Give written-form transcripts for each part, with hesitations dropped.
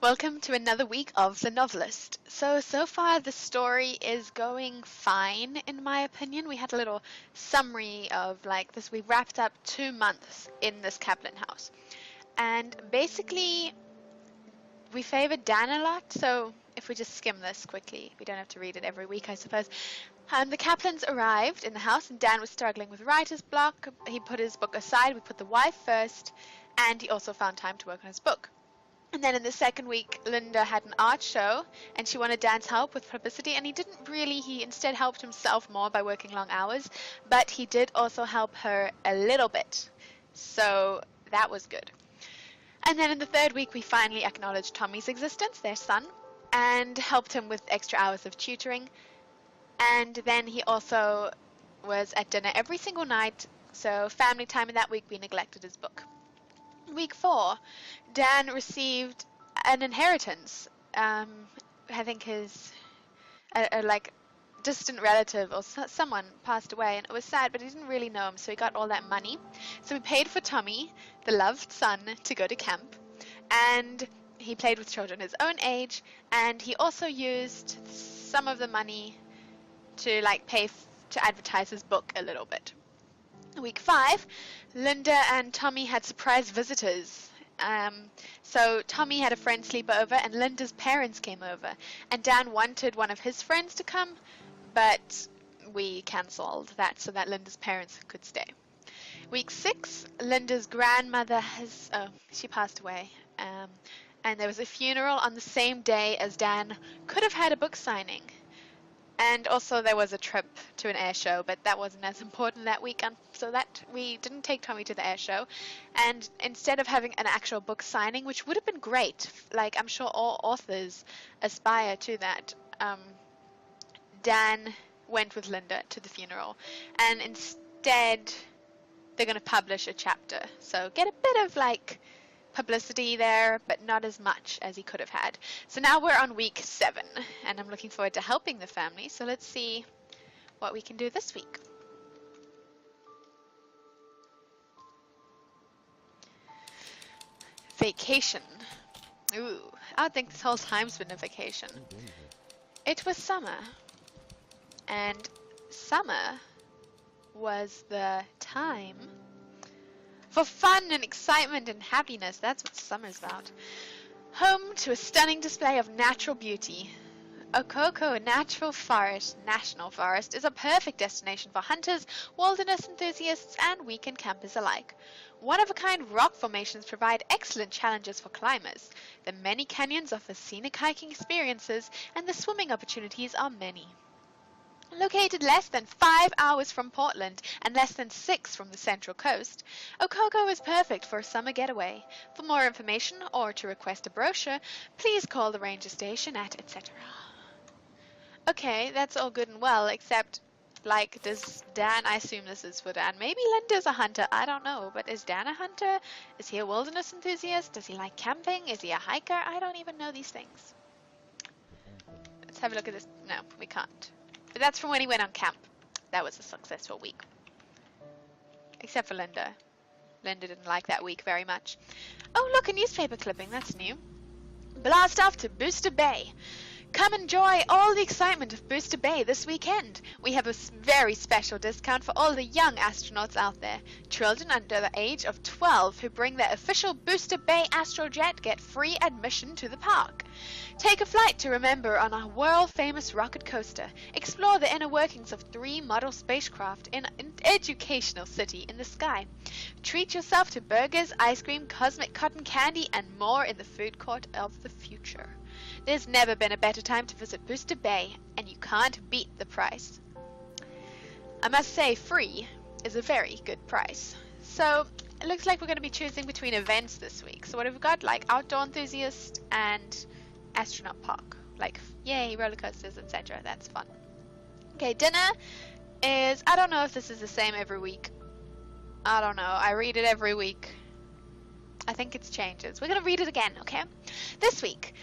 Welcome to another week of The Novelist. So far the story is going fine, in my opinion. We had a little summary of this. We wrapped up 2 months in this Kaplan house. And basically, we favored Dan a lot, so if we just skim this quickly, we don't have to read it every week, I suppose. The Kaplans arrived in the house, and Dan was struggling with writer's block. He put his book aside, we put the wife first, and he also found time to work on his book. And then in the second week, Linda had an art show, and she wanted Dan's help with publicity, and he instead helped himself more by working long hours, but he did also help her a little bit. So that was good. And then in the third week, we finally acknowledged Tommy's existence, their son, and helped him with extra hours of tutoring. And then he also was at dinner every single night, so family time in that week, we neglected his book. Week 4, Dan received an inheritance. I think his distant relative or someone passed away, and it was sad, but he didn't really know him, so he got all that money. So we paid for Tommy, the loved son, to go to camp, and he played with children his own age, and he also used some of the money to pay to advertise his book a little bit. Week 5, Linda and Tommy had surprise visitors. So Tommy had a friend sleep over, and Linda's parents came over. And Dan wanted one of his friends to come, but we cancelled that so that Linda's parents could stay. Week 6, Linda's grandmother she passed away. And there was a funeral on the same day as Dan could have had a book signing. And also there was a trip to an air show, but that wasn't as important that weekend, so that we didn't take Tommy to the air show. And instead of having an actual book signing, which would have been great, I'm sure all authors aspire to that, Dan went with Linda to the funeral. And instead, they're going to publish a chapter. So get a bit of publicity there, but not as much as he could have had. So now we're on week 7, and I'm looking forward to helping the family. So let's see what we can do this week. Vacation. Ooh, I would think this whole time's been a vacation. It was summer, and summer was the time for fun and excitement and happiness. That's what summer's about. Home to a stunning display of natural beauty. Okoko National Forest is a perfect destination for hunters, wilderness enthusiasts, and weekend campers alike. One-of-a-kind rock formations provide excellent challenges for climbers. The many canyons offer scenic hiking experiences, and the swimming opportunities are many. Located less than 5 hours from Portland and less than 6 from the Central Coast, Okoko is perfect for a summer getaway. For more information or to request a brochure, please call the ranger station at etc. Okay, that's all good and well, except, does Dan, I assume this is for Dan, maybe Linda's a hunter, I don't know, but is Dan a hunter? Is he a wilderness enthusiast? Does he like camping? Is he a hiker? I don't even know these things. Let's have a look at this. No, we can't. But that's from when he went on camp. That was a successful week. Except for Linda. Linda didn't like that week very much. Oh, look, a newspaper clipping. That's new. Blast off to Booster Bay. Come enjoy all the excitement of Booster Bay this weekend. We have a very special discount for all the young astronauts out there. Children under the age of 12 who bring their official Booster Bay Astrojet get free admission to the park. Take a flight to remember on our world-famous rocket coaster. Explore the inner workings of 3 model spacecraft in an educational city in the sky. Treat yourself to burgers, ice cream, cosmic cotton candy, and more in the food court of the future. There's never been a better time to visit Booster Bay, and you can't beat the price. I must say, free is a very good price. So, it looks like we're going to be choosing between events this week. So what have we got? Outdoor enthusiast and astronaut park. Yay, roller coasters, etc. That's fun. Okay, dinner is, I don't know if this is the same every week. I don't know. I read it every week. I think it changes. We're going to read it again, okay? This week.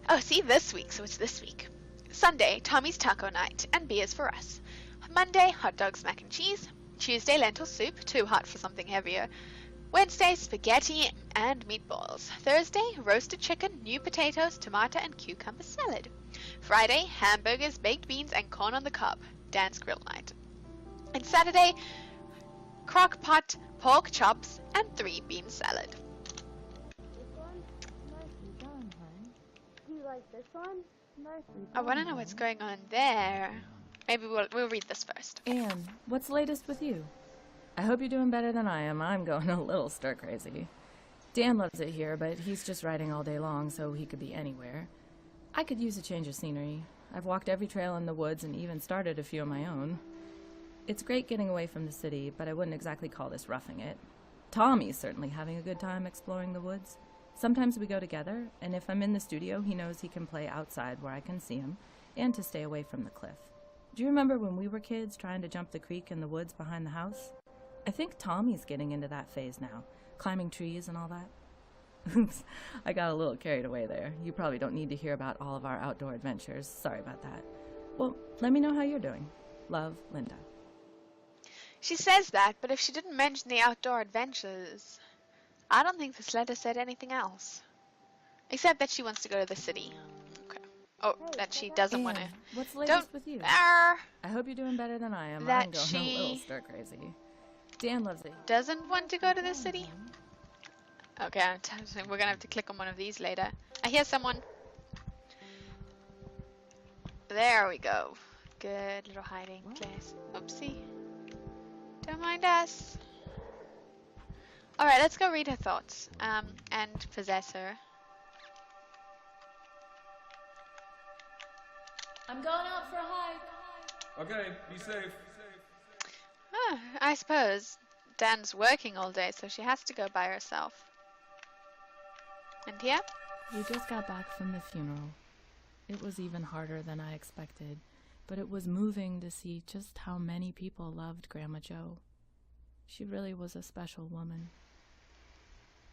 Oh, see, this week, so it's this week. Sunday, Tommy's taco night, and beers for us. Monday, hot dogs, mac and cheese. Tuesday, lentil soup, too hot for something heavier. Wednesday, spaghetti and meatballs. Thursday, roasted chicken, new potatoes, tomato and cucumber salad. Friday, hamburgers, baked beans and corn on the cob. Dan's grill night. And Saturday, crock pot, pork chops and 3-bean salad. This one? Nicely done, hon. Do you like this one? Nicely I done. want to know what's going on there. Maybe we'll read this first. Anne, what's the latest with you? I hope you're doing better than I am. I'm going a little stir-crazy. Dan loves it here, but he's just writing all day long, so he could be anywhere. I could use a change of scenery. I've walked every trail in the woods and even started a few of my own. It's great getting away from the city, but I wouldn't exactly call this roughing it. Tommy's certainly having a good time exploring the woods. Sometimes we go together, and if I'm in the studio, he knows he can play outside where I can see him, and to stay away from the cliff. Do you remember when we were kids trying to jump the creek in the woods behind the house? I think Tommy's getting into that phase now, climbing trees and all that. Oops, I got a little carried away there. You probably don't need to hear about all of our outdoor adventures. Sorry about that. Well, let me know how you're doing. Love, Linda. She says that, but if she didn't mention the outdoor adventures, I don't think this letter said anything else. Except that she wants to go to the city. Okay. Oh, that she doesn't want to. Anne, what's the latest with you? I hope you're doing better than I am. That I'm going a little stir-crazy. Dan loves it. doesn't want to go to the city? Okay, we're gonna have to click on one of these later. I hear someone. There we go. Good little hiding place. Oopsie. Don't mind us. Alright, let's go read her thoughts. And possess her. I'm going out for a hike. Okay, be safe. I suppose. Dan's working all day, so she has to go by herself. And here? We just got back from the funeral. It was even harder than I expected, but it was moving to see just how many people loved Grandma Jo. She really was a special woman.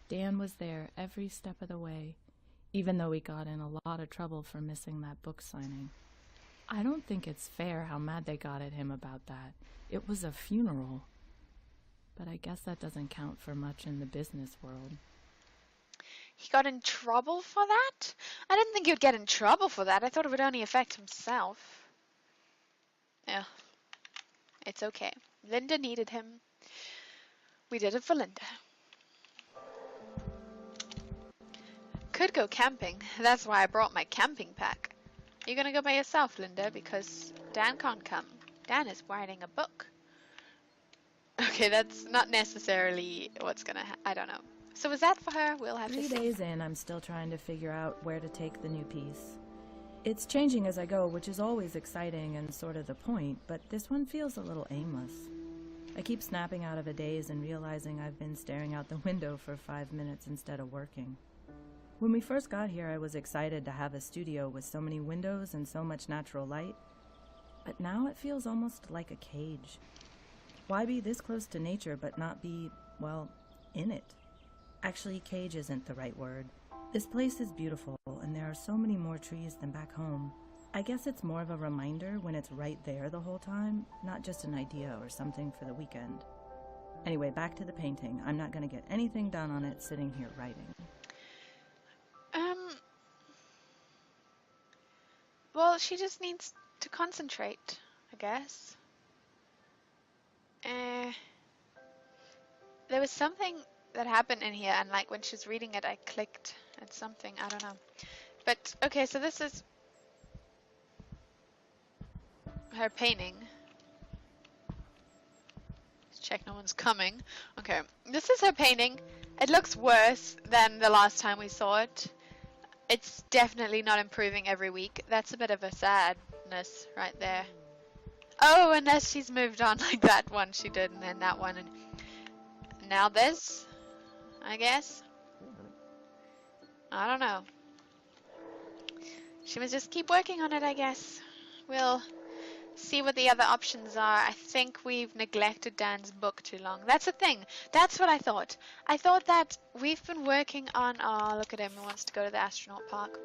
Dan was there every step of the way, even though we got in a lot of trouble for missing that book signing. I don't think it's fair how mad they got at him about that. It was a funeral. But I guess that doesn't count for much in the business world. He got in trouble for that? I didn't think he would get in trouble for that. I thought it would only affect himself. Yeah. It's okay. Linda needed him. We did it for Linda. Could go camping. That's why I brought my camping pack. You're gonna go by yourself, Linda, because Dan can't come. Dan is writing a book. Okay, that's not necessarily what's gonna I don't know. So was that for her? We'll have to see. 3 days in, I'm still trying to figure out where to take the new piece. It's changing as I go, which is always exciting and sort of the point, but this one feels a little aimless. I keep snapping out of a daze and realizing I've been staring out the window for 5 minutes instead of working. When we first got here, I was excited to have a studio with so many windows and so much natural light, but now it feels almost like a cage. Why be this close to nature but not be, well, in it? Actually, cage isn't the right word. This place is beautiful, and there are so many more trees than back home. I guess it's more of a reminder when it's right there the whole time, not just an idea or something for the weekend. Anyway, back to the painting. I'm not going to get anything done on it sitting here writing. Well, she just needs to concentrate, I guess. There was something that happened in here, and like when she was reading it, I clicked at something. I don't know. But okay, so this is her painting. Let's check no one's coming. Okay, this is her painting. It looks worse than the last time we saw it. It's definitely not improving every week. That's a bit of a sadness right there. Oh, unless she's moved on like that one she did, and then that one, and now this, I guess. I don't know. She must just keep working on it, I guess. We'll see what the other options are. I think we've neglected Dan's book too long. That's the thing. That's what I thought. I thought that we've been working on... Oh, look at him. He wants to go to the astronaut park.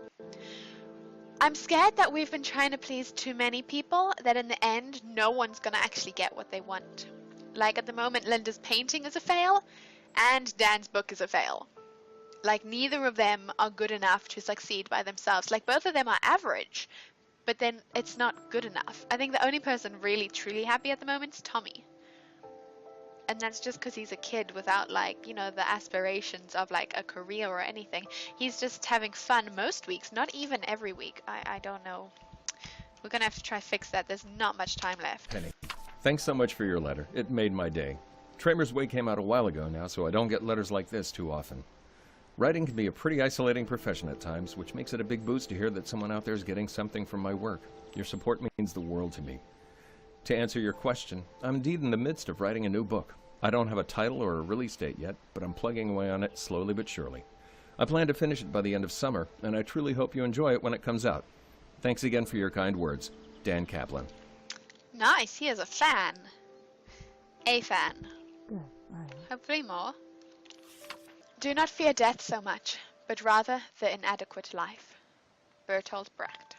I'm scared that we've been trying to please too many people, that in the end, no one's going to actually get what they want. Like at the moment, Linda's painting is a fail, and Dan's book is a fail. Like, neither of them are good enough to succeed by themselves. Like, both of them are average, but then it's not good enough. I think the only person really truly happy at the moment is Tommy. And that's just because he's a kid without, like, you know, the aspirations of, like, a career or anything. He's just having fun most weeks, not even every week. I don't know. We're gonna have to try fix that. There's not much time left. Penny, thanks so much for your letter. It made my day. Tramer's Way came out a while ago now, so I don't get letters like this too often. Writing can be a pretty isolating profession at times, which makes it a big boost to hear that someone out there is getting something from my work. Your support means the world to me. To answer your question, I'm indeed in the midst of writing a new book. I don't have a title or a release date yet, but I'm plugging away on it slowly but surely. I plan to finish it by the end of summer, and I truly hope you enjoy it when it comes out. Thanks again for your kind words. Dan Kaplan. Nice, he is a fan. A fan. Good. Right. Hopefully more. Do not fear death so much, but rather the inadequate life. Bertolt Brecht.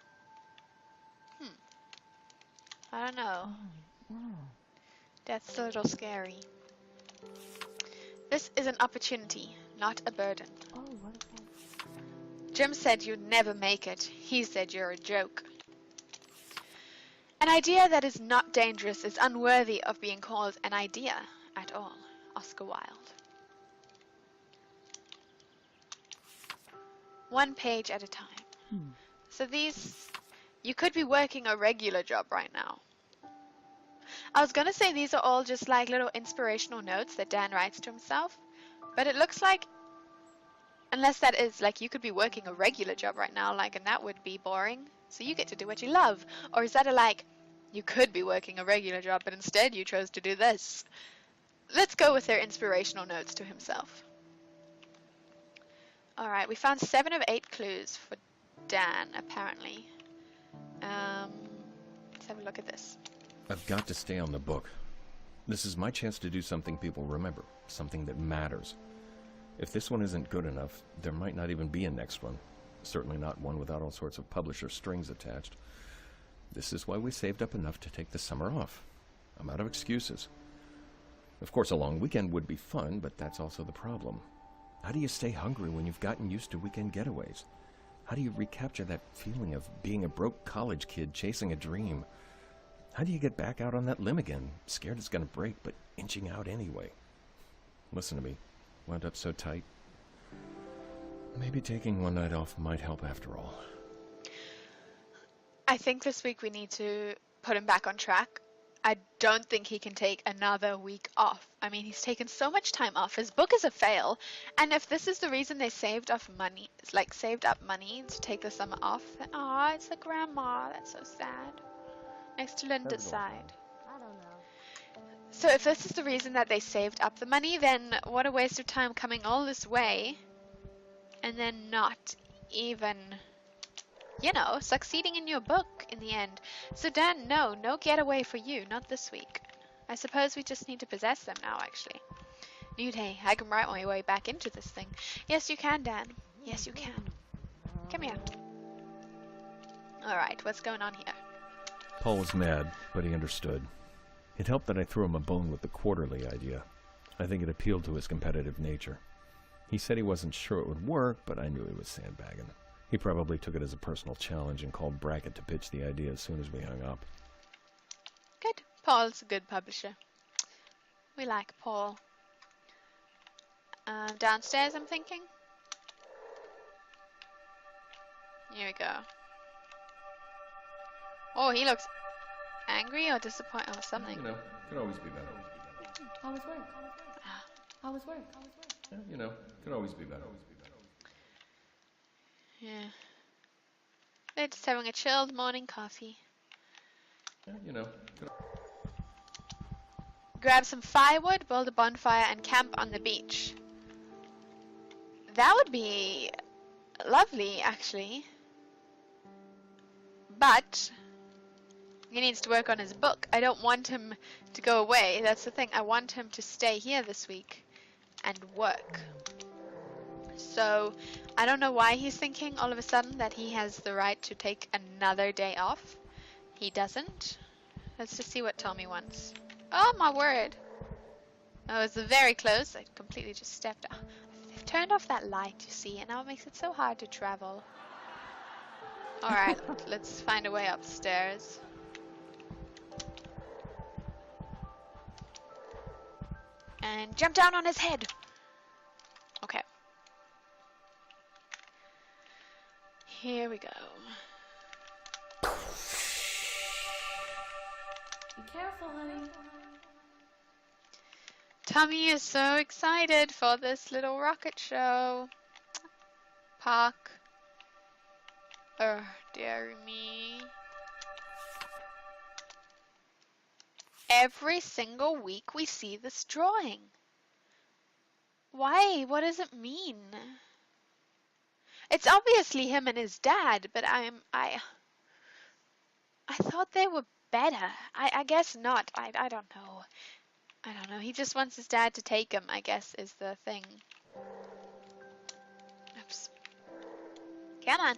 I don't know. Yeah. Death's a little scary. This is an opportunity, not a burden. Oh, what is that? Jim said you'd never make it. He said you're a joke. An idea that is not dangerous is unworthy of being called an idea at all. Oscar Wilde. One page at a time. So these, you could be working a regular job right now. I was gonna say these are all just like little inspirational notes that Dan writes to himself, but it looks like, unless that is like you could be working a regular job right now, like, and that would be boring, so you get to do what you love. Or is that a like, you could be working a regular job, but instead you chose to do this? Let's go with their inspirational notes to himself. Alright, we found 7 of 8 clues for Dan, apparently. Let's have a look at this. I've got to stay on the book. This is my chance to do something people remember, something that matters. If this one isn't good enough, there might not even be a next one. Certainly not one without all sorts of publisher strings attached. This is why we saved up enough to take the summer off. I'm out of excuses. Of course, a long weekend would be fun, but that's also the problem. How do you stay hungry when you've gotten used to weekend getaways? How do you recapture that feeling of being a broke college kid chasing a dream? How do you get back out on that limb again, scared it's going to break, but inching out anyway? Listen to me. Wound up so tight. Maybe taking one night off might help after all. I think this week we need to put him back on track. I don't think he can take another week off. I mean, he's taken so much time off. His book is a fail. And if this is the reason they saved up money to take the summer off, then, aw, it's a grandma. That's so sad. Next to Linda's side. I don't know. So if this is the reason that they saved up the money, then what a waste of time coming all this way and then not even, you know, succeeding in your book in the end. So Dan, no getaway for you, not this week. I suppose we just need to possess them now, actually. New day, I can write my way back into this thing. Yes, you can, Dan. Yes, you can. Come here. Alright, what's going on here? Paul was mad, but he understood. It helped that I threw him a bone with the quarterly idea. I think it appealed to his competitive nature. He said he wasn't sure it would work, but I knew he was sandbagging. He probably took it as a personal challenge and called Brackett to pitch the idea as soon as we hung up. Good. Paul's a good publisher. We like Paul. Downstairs, I'm thinking. Here we go. Oh, he looks angry or disappointed or something. You know, could always be better. How was work? How was work? Yeah, you know, could always be better. Yeah. They're just having a chilled morning coffee. Yeah, you know, Grab some firewood, build a bonfire, and camp on the beach. That would be lovely, actually. But he needs to work on his book. I don't want him to go away. That's the thing. I want him to stay here this week and work. So I don't know why he's thinking all of a sudden that he has the right to take another day off. He doesn't. Let's just see what Tommy wants. Oh my word. I was very close. I completely just stepped out. They've turned off that light, you see, and now it makes it so hard to travel. Alright, let's find a way upstairs. And jump down on his head! Okay. Here we go. Be careful, honey. Tommy is so excited for this little rocket show. Park. Oh, dear me. Every single week we see this drawing. Why? What does it mean? It's obviously him and his dad, but I thought they were better. I guess not. I don't know. I don't know. He just wants his dad to take him, I guess, is the thing. Oops. Come on.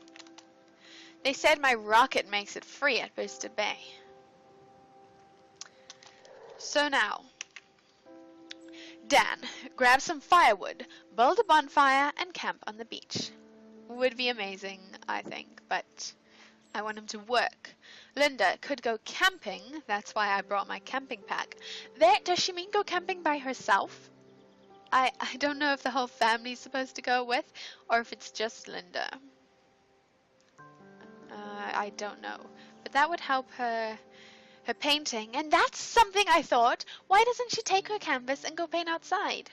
They said my rocket makes it free at Booster Bay. So now, Dan, grab some firewood, build a bonfire, and camp on the beach. Would be amazing, I think, but I want him to work. Linda could go camping. That's why I brought my camping pack. Does she mean go camping by herself? I don't know if the whole family's supposed to go with, or if it's just Linda. I don't know. But that would help her painting. And that's something I thought. Why doesn't she take her canvas and go paint outside?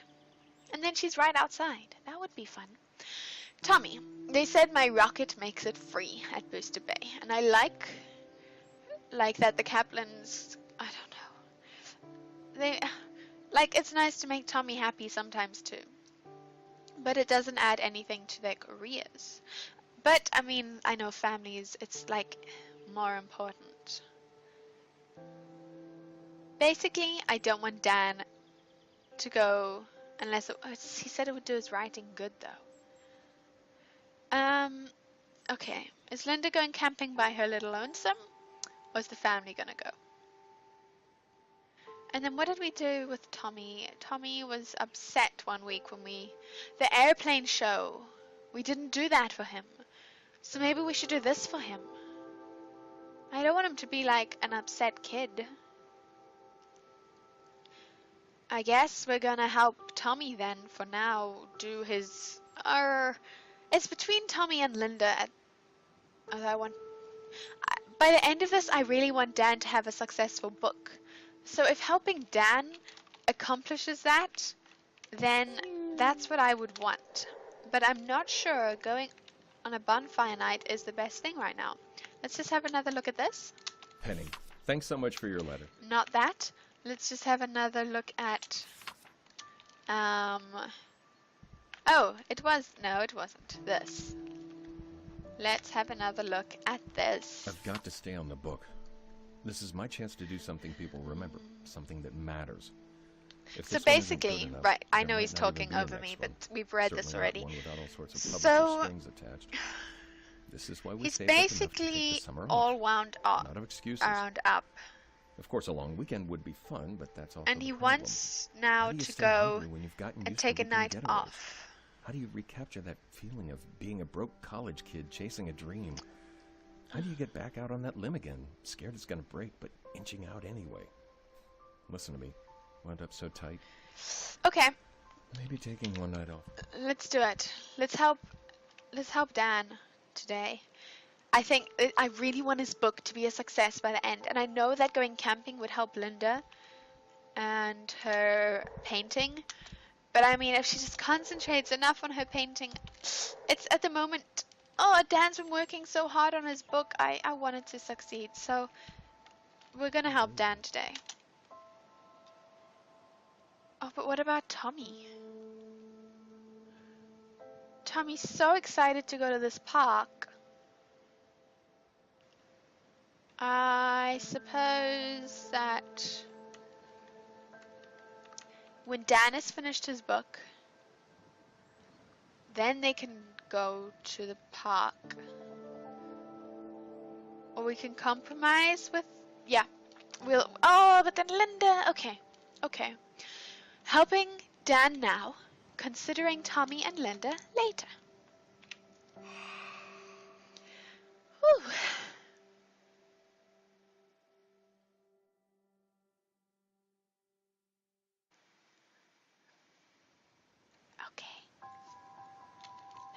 And then she's right outside. That would be fun. Tommy, they said my rocket makes it free at Booster Bay. And I like that the Kaplans, I don't know. It's nice to make Tommy happy sometimes too. But it doesn't add anything to their careers. But, I mean, I know families, it's like more important. Basically, I don't want Dan to go unless he said it would do his writing good though. Okay. Is Linda going camping by her little lonesome? Or is the family gonna go? And then what did we do with Tommy? Tommy was upset one week when the airplane show. We didn't do that for him. So maybe we should do this for him. I don't want him to be like an upset kid. I guess we're gonna help Tommy then for now do his... it's between Tommy and Linda. By the end of this, I really want Dan to have a successful book. So if helping Dan accomplishes that, then that's what I would want. But I'm not sure going on a bonfire night is the best thing right now. Let's just have another look at this. Penny, thanks so much for your letter. Not that. Let's just have another look at... Oh, it was... No, it wasn't. This. Let's have another look at this. I've got to stay on the book. This is my chance to do something people remember. Something that matters. So basically, right, I know he's talking over me, but we've read this already. So, this is why we he's basically all wound up, around up. Of course, a long weekend would be fun, but that's all. And he wants now to go and take a night off. How do you recapture that feeling of being a broke college kid chasing a dream? How do you get back out on that limb again, scared it's gonna break, but inching out anyway? Listen to me. Wound up so tight. Okay. Maybe taking one night off. Let's do it. Let's help Dan today. I really want his book to be a success by the end, and I know that going camping would help Linda and her painting. But I mean, if she just concentrates enough on her painting, it's at the moment. Oh, Dan's been working so hard on his book. I want it to succeed. So we're gonna help Dan today. Oh, but what about Tommy? Tommy's so excited to go to this park. I suppose that when Dan has finished his book, then they can go to the park. Or we can compromise with... Yeah. Oh, but then Linda... Okay. Helping Dan now, considering Tommy and Linda later. Whew. Okay,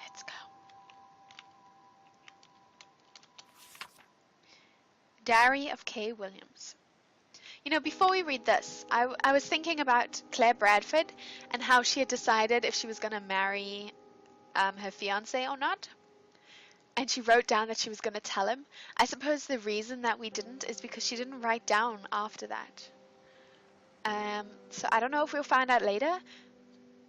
let's go. Diary of Kay Williams. You know, before we read this, I was thinking about Claire Bradford and how she had decided if she was going to marry her fiance or not. And she wrote down that she was going to tell him. I suppose the reason that we didn't is because she didn't write down after that. So I don't know if we'll find out later,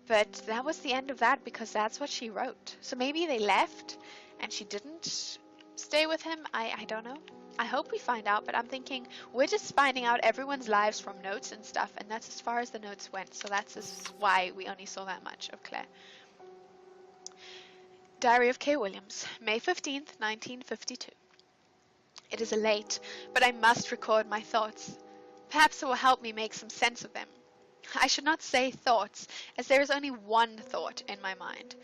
but that was the end of that because that's what she wrote. So maybe they left and she didn't stay with him. I don't know. I hope we find out, but I'm thinking we're just finding out everyone's lives from notes and stuff, and that's as far as the notes went. So that's why we only saw that much of Claire. Diary of Kay Williams, May 15th, 1952. It is late, but I must record my thoughts. Perhaps it will help me make some sense of them. I should not say thoughts, as there is only one thought in my mind.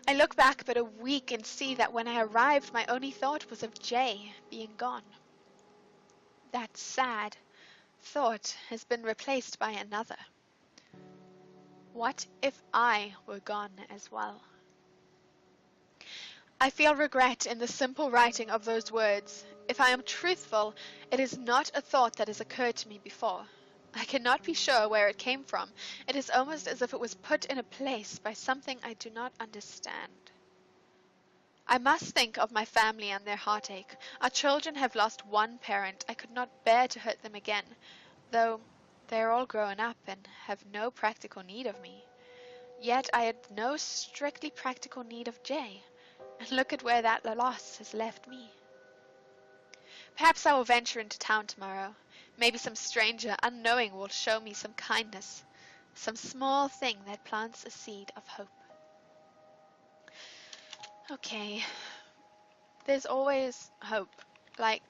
I look back but a week and see that when I arrived, my only thought was of Jay being gone. That sad thought has been replaced by another. What if I were gone as well? I feel regret in the simple writing of those words. If I am truthful, it is not a thought that has occurred to me before. I cannot be sure where it came from. It is almost as if it was put in a place by something I do not understand. I must think of my family and their heartache. Our children have lost one parent. I could not bear to hurt them again, though they are all grown up and have no practical need of me. Yet I had no strictly practical need of Jay, and look at where that loss has left me. Perhaps I will venture into town tomorrow. Maybe some stranger unknowing will show me some kindness, some small thing that plants a seed of hope. Okay, there's always hope. Like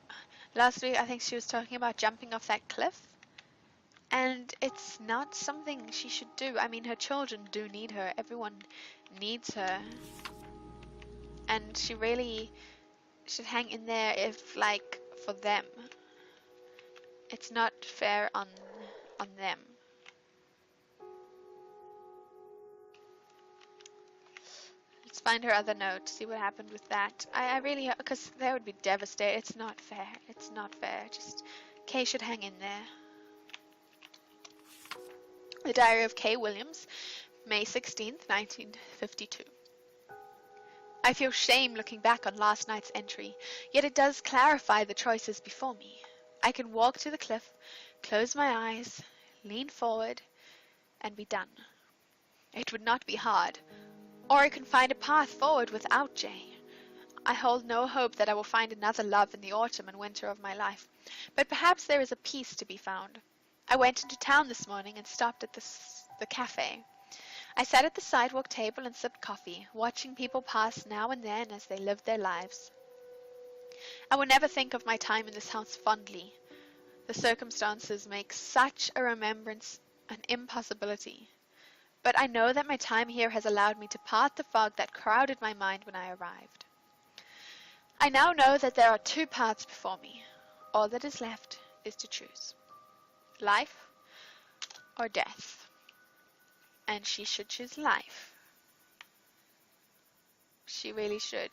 last week, I think she was talking about jumping off that cliff, and it's not something she should do. I mean, her children do need her. Everyone needs her, and she really should hang in there if, like, for them. It's not fair on them. Let's find her other note, see what happened with that. I really, because that would be devastating. It's not fair. It's not fair. Just, Kay should hang in there. The Diary of Kay Williams, May 16th, 1952. I feel shame looking back on last night's entry, yet it does clarify the choices before me. I can walk to the cliff, close my eyes, lean forward, and be done. It would not be hard, or I can find a path forward without Jay. I hold no hope that I will find another love in the autumn and winter of my life, but perhaps there is a peace to be found. I went into town this morning and stopped at the cafe. I sat at the sidewalk table and sipped coffee, watching people pass now and then as they lived their lives. I will never think of my time in this house fondly. The circumstances make such a remembrance an impossibility. But I know that my time here has allowed me to part the fog that crowded my mind when I arrived. I now know that there are two paths before me. All that is left is to choose. Life or death. And she should choose life. She really should.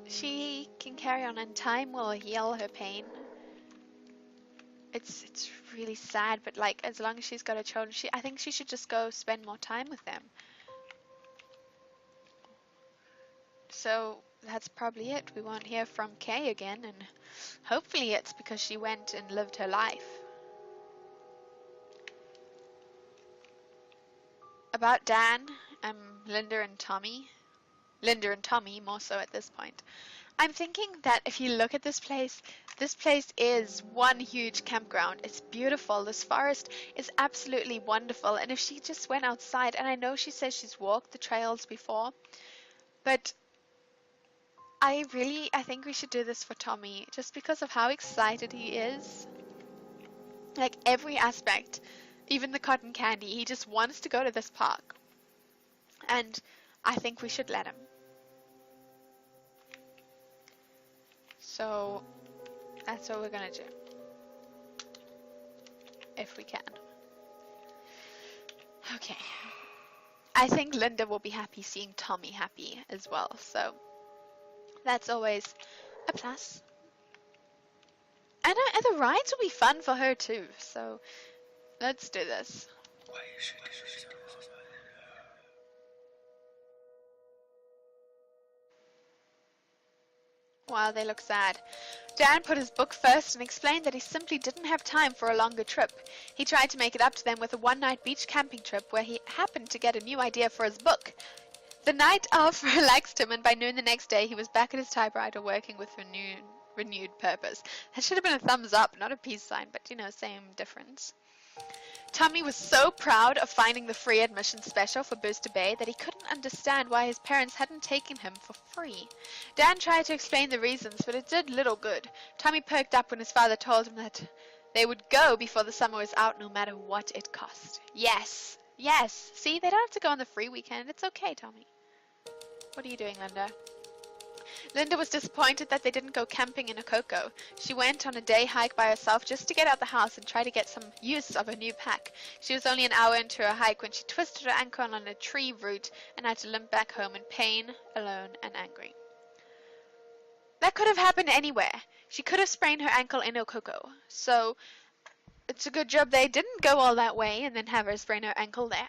She can carry on and time will heal her pain. It's really sad, but like as long as she's got her children, I think she should just go spend more time with them. So that's probably it. We won't hear from Kay again, and hopefully it's because she went and lived her life. About Dan, Linda and Tommy more so at this point. I'm thinking that if you look at this place is one huge campground. It's beautiful. This forest is absolutely wonderful. And if she just went outside, and I know she says she's walked the trails before, but I think we should do this for Tommy, just because of how excited he is. Like every aspect, even the cotton candy, he just wants to go to this park. And I think we should let him. So that's what we're gonna do. If we can. Okay. I think Linda will be happy seeing Tommy happy as well, so that's always a plus. And the rides will be fun for her too, so let's do this. Wow, they look sad. Dan put his book first and explained that he simply didn't have time for a longer trip. He tried to make it up to them with a one-night beach camping trip where he happened to get a new idea for his book. The night off relaxed him, and by noon the next day he was back at his typewriter working with renewed purpose. That should have been a thumbs up, not a peace sign, but same difference. Tommy was so proud of finding the free admission special for Booster Bay that he couldn't understand why his parents hadn't taken him for free. Dan tried to explain the reasons, but it did little good. Tommy perked up when his father told him that they would go before the summer was out, no matter what it cost. Yes, yes. See, they don't have to go on the free weekend. It's okay, Tommy. What are you doing, Linda? Linda was disappointed that they didn't go camping in Okoko. She went on a day hike by herself just to get out the house and try to get some use of her new pack. She was only an hour into her hike when she twisted her ankle on a tree root and had to limp back home in pain, alone, and angry. That could have happened anywhere. She could have sprained her ankle in Okoko. So it's a good job they didn't go all that way and then have her sprain her ankle there.